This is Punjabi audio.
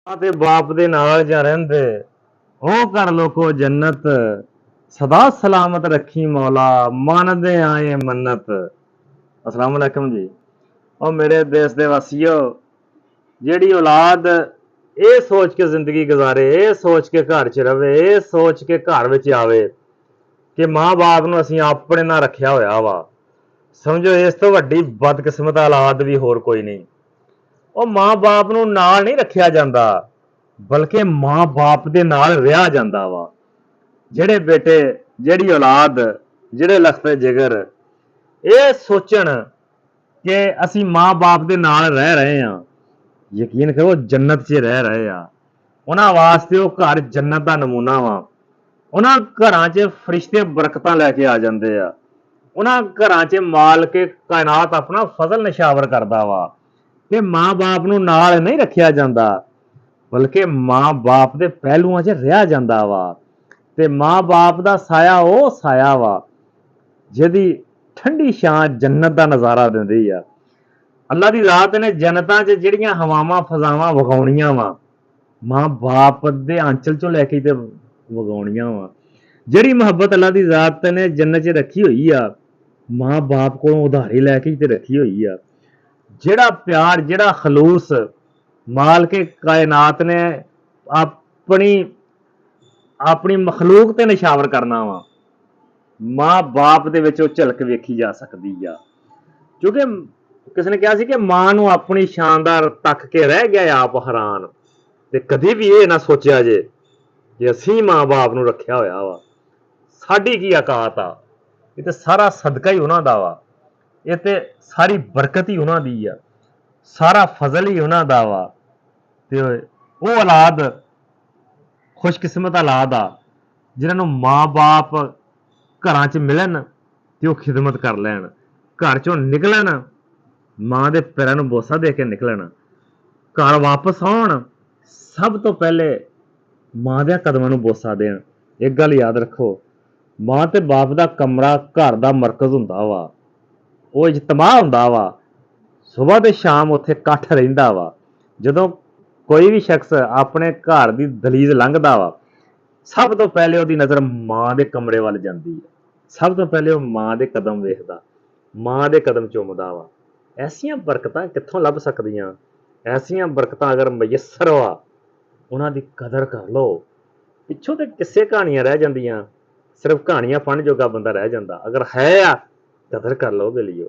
ਤੇ ਬਾਪ ਦੇ ਨਾਲ ਜਾਂ ਰਹਿੰਦੇ ਉਹ ਕਰ ਲੋਕੋ ਜੰਨਤ ਸਦਾ ਸਲਾਮਤ ਰੱਖੀ ਮੌਲਾ ਮੰਨਦੇ ਆਏ ਮੰਨਤ। ਅਸਲਾਮ ਵਾਲੇਕਮ ਜੀ। ਉਹ ਮੇਰੇ ਦੇਸ਼ ਦੇ ਵਾਸੀਓ, ਜਿਹੜੀ ਔਲਾਦ ਇਹ ਸੋਚ ਕੇ ਜ਼ਿੰਦਗੀ ਗੁਜ਼ਾਰੇ, ਇਹ ਸੋਚ ਕੇ ਘਰ 'ਚ ਰਵੇ, ਇਹ ਸੋਚ ਕੇ ਘਰ ਵਿੱਚ ਆਵੇ ਕਿ ਮਾਂ-ਬਾਪ ਨੂੰ ਅਸੀਂ ਆਪਣੇ ਨਾਲ ਰੱਖਿਆ ਹੋਇਆ ਵਾ, ਸਮਝੋ ਇਸ ਤੋਂ ਵੱਡੀ ਬਦਕਿਸਮਤ ਔਲਾਦ ਵੀ ਹੋਰ ਕੋਈ ਨਹੀਂ। ਉਹ ਮਾਂ-ਬਾਪ ਨੂੰ ਨਾਲ ਨਹੀਂ ਰੱਖਿਆ ਜਾਂਦਾ, ਬਲਕਿ ਮਾਂ-ਬਾਪ ਦੇ ਨਾਲ ਰਿਹਾ ਜਾਂਦਾ ਵਾ। ਜਿਹੜੇ ਬੇਟੇ, ਜਿਹੜੀ ਔਲਾਦ, ਜਿਹੜੇ ਲਖਤੇ ਜਿਗਰ ਇਹ ਸੋਚਣ ਕਿ ਅਸੀਂ ਮਾਂ-ਬਾਪ ਦੇ ਨਾਲ ਰਹਿ ਰਹੇ ਹਾਂ, ਯਕੀਨ ਕਰੋ ਜੰਨਤ 'ਚ ਰਹਿ ਰਹੇ ਆ। ਉਹਨਾਂ ਵਾਸਤੇ ਉਹ ਘਰ ਜੰਨਤ ਦਾ ਨਮੂਨਾ ਵਾ। ਉਹਨਾਂ ਘਰਾਂ 'ਚ ਫਰਿਸ਼ਤੇ ਬਰਕਤਾਂ ਲੈ ਕੇ ਆ ਜਾਂਦੇ ਆ। ਉਹਨਾਂ ਘਰਾਂ 'ਚ ਮਾਲਕੇ ਕਾਇਨਾਤ ਆਪਣਾ ਫਜ਼ਲ ਨਿਸ਼ਾਵਰ ਕਰਦਾ ਵਾ ਕਿ ਮਾਂ-ਬਾਪ ਨੂੰ ਨਾਲ ਨਹੀਂ ਰੱਖਿਆ ਜਾਂਦਾ, ਬਲਕਿ ਮਾਂ-ਬਾਪ ਦੇ ਪਹਿਲੂਆਂ 'ਚ ਰਿਹਾ ਜਾਂਦਾ ਵਾ। ਤੇ ਮਾਂ-ਬਾਪ ਦਾ ਸਾਇਆ ਉਹ ਸਾਇਆ ਵਾ ਜਿਹਦੀ ਠੰਡੀ ਛਾਂ ਜੰਨਤ ਦਾ ਨਜ਼ਾਰਾ ਦਿੰਦੀ ਆ। ਅੱਲਾ ਦੀ ਰਾਤ ਨੇ ਜੰਨਤਾਂ 'ਚ ਜਿਹੜੀਆਂ ਹਵਾਵਾਂ ਫਜ਼ਾਵਾਂ ਵਗਾਉਣੀਆਂ ਵਾ, ਮਾਂ-ਬਾਪ ਦੇ ਆਂਚਲ 'ਚੋਂ ਲੈ ਕੇ ਤੇ ਵਗਾਉਣੀਆਂ ਵਾ। ਜਿਹੜੀ ਮੁਹੱਬਤ ਅੱਲਾ ਦੀ ਰਾਤ ਨੇ ਜੰਨਤ 'ਚ ਰੱਖੀ ਹੋਈ ਆ, ਮਾਂ-ਬਾਪ ਕੋਲੋਂ ਉਧਾਰੀ ਲੈ ਕੇ ਤੇ ਰੱਖੀ ਹੋਈ ਆ। ਜਿਹੜਾ ਪਿਆਰ, ਜਿਹੜਾ ਖਲੂਸ ਮਾਲਕੇ ਕਾਇਨਾਤ ਨੇ ਆਪਣੀ ਮਖਲੂਕ ਤੇ ਨਿਸ਼ਾਵਰ ਕਰਨਾ ਵਾ, ਮਾਂ-ਬਾਪ ਦੇ ਵਿੱਚ ਉਹ ਝਲਕ ਵੇਖੀ ਜਾ ਸਕਦੀ ਆ। ਕਿਉਂਕਿ ਕਿਸੇ ਨੇ ਕਿਹਾ ਸੀ ਕਿ ਮਾਂ ਨੂੰ ਆਪਣੀ ਸ਼ਾਨਦਾਰ ਤੱਕ ਕੇ ਰਹਿ ਗਿਆ ਆਪ ਹੈਰਾਨ, ਤੇ ਕਦੀ ਵੀ ਇਹ ਨਾ ਸੋਚਿਆ ਜੇ ਕਿ ਅਸੀਂ ਮਾਂ-ਬਾਪ ਨੂੰ ਰੱਖਿਆ ਹੋਇਆ ਵਾ, ਸਾਡੀ ਕੀ ਔਕਾਤ ਆ। ਇਹ ਤੇ ਸਾਰਾ ਸਦਕਾ ਹੀ ਉਹਨਾਂ ਦਾ ਵਾ, ਇਹ ਤੇ ਸਾਰੀ ਬਰਕਤ ਹੀ ਉਹਨਾਂ ਦੀ ਆ, ਸਾਰਾ ਫਜ਼ਲ ਹੀ ਉਹਨਾਂ ਦਾ ਵਾ। ਤੇ ਉਹ ਔਲਾਦ ਖੁਸ਼ਕਿਸਮਤ ਔਲਾਦ ਆ ਜਿਨ੍ਹਾਂ ਨੂੰ ਮਾਂ-ਬਾਪ ਘਰਾਂ 'ਚ ਮਿਲਣ ਤੇ ਉਹ ਖਿਦਮਤ ਕਰ ਲੈਣ, ਘਰ 'ਚੋਂ ਨਿਕਲਣ ਮਾਂ ਦੇ ਪੈਰਾਂ ਨੂੰ ਬੋਸਾ ਦੇ ਕੇ ਨਿਕਲਣ, ਘਰ ਵਾਪਸ ਆਉਣ ਸਭ ਤੋਂ ਪਹਿਲੇ ਮਾਂ ਦੇ ਕਦਮਾਂ ਨੂੰ ਬੋਸਾ ਦੇਣ। ਇੱਕ ਗੱਲ ਯਾਦ ਰੱਖੋ, ਮਾਂ ਤੇ ਬਾਪ ਦਾ ਕਮਰਾ ਘਰ ਦਾ ਮਰਕਜ਼ ਹੁੰਦਾ ਵਾ, ਉਹ ਇਜਤਮਾ ਹੁੰਦਾ ਵਾ, ਸਵੇਰ ਤੇ ਸ਼ਾਮ ਉੱਥੇ ਇਕੱਠ ਰਹਿੰਦਾ ਵਾ। ਜਦੋਂ ਕੋਈ ਵੀ ਸ਼ਖਸ ਆਪਣੇ ਘਰ ਦੀ ਦਹਲੀਜ਼ ਲੰਘਦਾ ਵਾ, ਸਭ ਤੋਂ ਪਹਿਲੇ ਉਹਦੀ ਨਜ਼ਰ ਮਾਂ ਦੇ ਕਮਰੇ ਵੱਲ ਜਾਂਦੀ ਹੈ, ਸਭ ਤੋਂ ਪਹਿਲੇ ਉਹ ਮਾਂ ਦੇ ਕਦਮ ਵੇਖਦਾ, ਮਾਂ ਦੇ ਕਦਮ ਚੁੰਮਦਾ ਵਾ। ਐਸੀਆਂ ਬਰਕਤਾਂ ਕਿੱਥੋਂ ਲੱਭ ਸਕਦੀਆਂ? ਐਸੀਆਂ ਬਰਕਤਾਂ ਅਗਰ ਮਯਸਰ ਵਾ, ਉਹਨਾਂ ਦੀ ਕਦਰ ਕਰ ਲਓ। ਪਿੱਛੋਂ ਤੇ ਕਿਸੇ ਕਹਾਣੀਆਂ ਰਹਿ ਜਾਂਦੀਆਂ, ਸਿਰਫ ਕਹਾਣੀਆਂ ਪੜ੍ਹਨ ਜੋਗਾ ਬੰਦਾ ਰਹਿ ਜਾਂਦਾ। ਅਗਰ ਹੈ ਆ, ਕਦਰ ਕਰ ਲਓ ਬੇਲੀਓ।